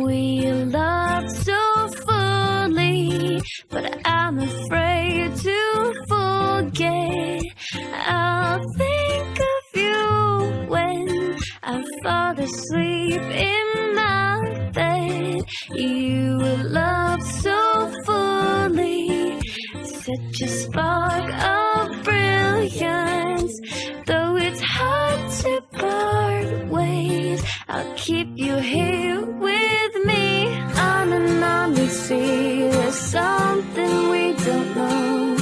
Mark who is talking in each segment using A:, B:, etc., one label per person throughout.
A: We love so fully, but I'm afraid to forget. I'll think of you when I fall asleep in my bed. You love so fully, such a spark of brilliance. Though it's hard to part ways, I'll keep you here with me. On and on we see there's something we don't know.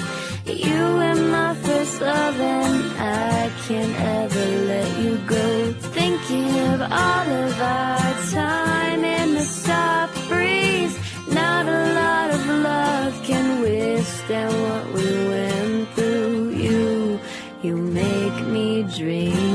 A: You were my first love and I can't ever let you go. Thinking of all of our time in the soft breeze. Not a lot of love can withstand what we went through. You make me dream.